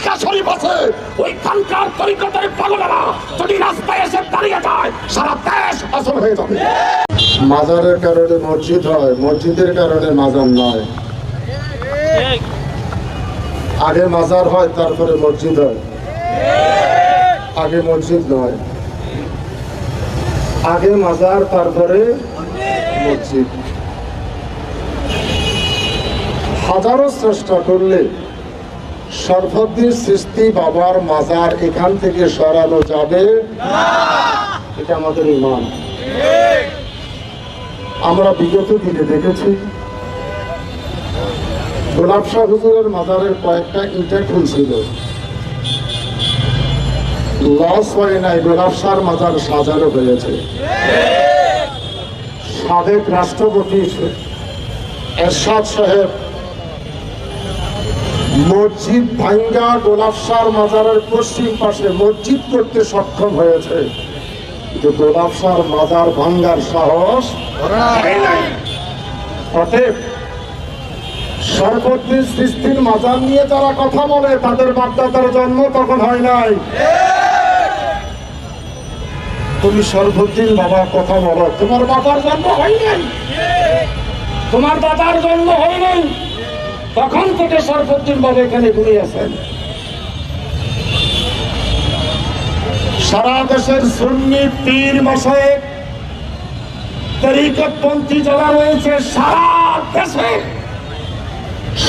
খানকা শরীফ আছে, ওই খানকার তরিকতের পাগলেরা যদি রাস্তায় এসে দাঁড়িয়ে যায়, সারা দেশ অচল হয়ে যাবে। মাজারের কারণে মসজিদ হয়, মসজিদের কারণে মাজার নয়। আগে মাজার হয়, তারপরে মসজিদ হয়, আগে মসজিদ নয়। আগে মাজার, তারপরে মসজিদ। হাজারো চেষ্টা করলে শরফুদ্দীন চিশতি বাবার মাজার এখান থেকে সরানো যাবে, এটা আমাদের ঈমান। আমরা বিগত দিনে দেখেছি গোলাপ শাহ হুজুরের মাজারের কয়েকটা ইটা খুলছিল, লস হয় নাই, গোলাপ শাহর মাজার সাজানো হয়েছে। সাবেক রাষ্ট্রপতি এরশাদ সাহেব মসজিদ ভাঙ্গা গোলাপ শাহর মাজারের পশ্চিম পাশে মসজিদ করতে সক্ষম হয়েছে, কিন্তু গোলাপ শাহর মাজার ভাঙ্গার সাহস নাই। অতএব শরফুদ্দীন চিশতির মাজার নিয়ে যারা কথা বলে, তাদের বাপদাদার জন্ম তখন হয় নাই। তুমি শরফুদ্দীন বাবা কথা বলো, তোমার বাবার জন্ম হয় নাই, তোমার দাদার জন্ম হয় নাই, তখন থেকে শরফুদ্দীন বাবা এখানে ঘুরে আছেন। সারা দেশের সুন্নি পীর মাশায়েখ তরিকতপন্থী যারা রয়েছে, সারা দেশে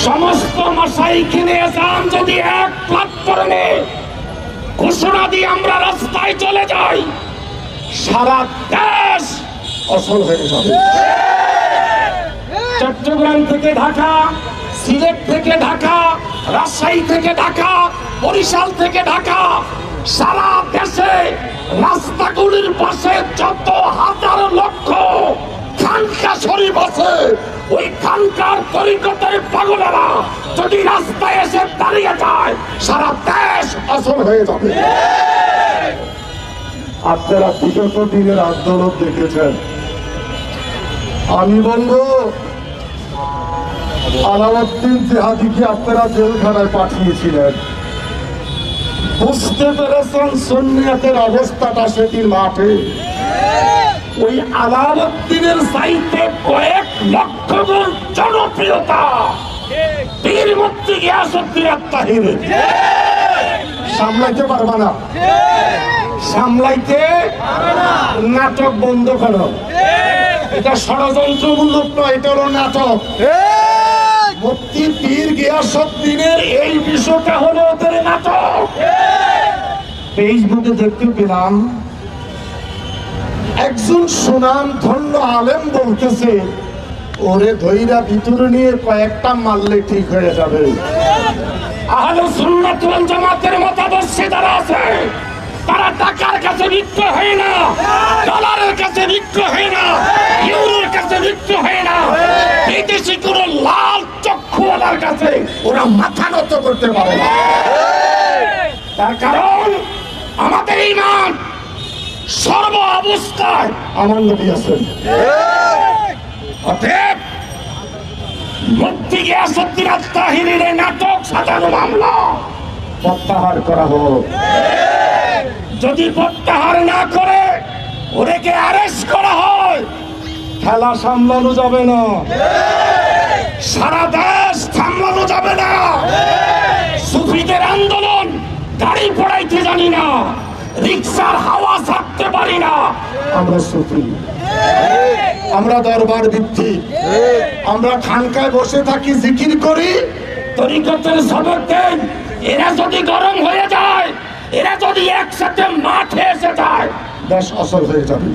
সমস্ত মাশায়েখ নিজাম যদি এক প্ল্যাটফর্মে ঘোষণা দিয়ে আমরা রাস্তায় চলে যাই, সারা দেশ অচল হয়ে যাবে। চট্টগ্রাম থেকে ঢাকা, সিলেট থেকে ঢাকা, রাজশাহী থেকে ঢাকা, বরিশাল থেকে ঢাকা, সারা দেশে রাস্তাগুলির পাশে যত হাজার লক্ষ খানকা শরীফ আছে, ওই খানকার তরিকতের পাগলেরা যদি রাস্তায় এসে দাঁড়িয়ে যায়, সারা দেশ অচল হয়ে যাবে। আপনারা বিগত দিনের আন্দোলন দেখেছেন। আমি বলবো আলাউদ্দিন জিহাদিকে আপনারা জেলখানায় পাঠিয়েছিলেন, বুঝতে পেরেছেন সুন্নিয়তের অবস্থাটা সেদিন মাঠে। ওই আলাউদ্দিনের চাইতে কয়েক লক্ষ গুণ জনপ্রিয়তা পীর মুফতি গিয়াসউদ্দিন আত-তাহির। সামলাইতে পারবা না, সামলাইতে নাটক বন্ধ করো। এটা ষড়যন্ত্রমূলক নয়, এটা হলো নাটক। মুফতি পীর গিয়াসউদ্দিনের এই বিষয়টা হলো ওদের নাটক। ফেসবুকে দেখতে পেলাম একজন সুনাম ধন্য আলেম বলতেছে, ওরে ধৈরা ভিতরে নিয়ে কয়েকটা মারলে ঠিক হয়ে যাবে। আহলে সুন্নাত ওয়াল জামাতের মতাদর্শে যারা আছে, তারা টাকার কাছে বিক্রি হয় না, ডলারের কাছে বিক্রি হয় না, ইউরোর কাছে বিক্রি হয় না, বিদেশি কোন লাল চক্ষুওয়ালার কাছে ওরা মাথা নত করতে পারে না। তার কারণ আমাদের ঈমান সর্ব অবস্থায় আমার নবী আছেন। অতএব মুফতি গিয়াসউদ্দিন আত-তাহিরের নাটক সাজানো মামলা প্রত্যাহার করা হোক। যদি প্রত্যাহার না করে ওদেরকে অ্যারেস্ট করা হয়, খেলা সামলানো যাবে না, সারা দেশ সামলানো যাবে না। সুফিদের আন্দোলন গাড়ি পড়াইতে জানি না, রিক্সার হাওয়া ছাড়তে পারি না। আমরা সুফি, আমরা দরবার ভিত্তিক, আমরা খানকায় বসে থাকি, জিকির করি, তরিকতের সবক দেন। এরা যদি গরম হয়ে যায়, এরা যদি একসাথে মাঠে এসে যায়, দেশ অচল হয়ে যাবে।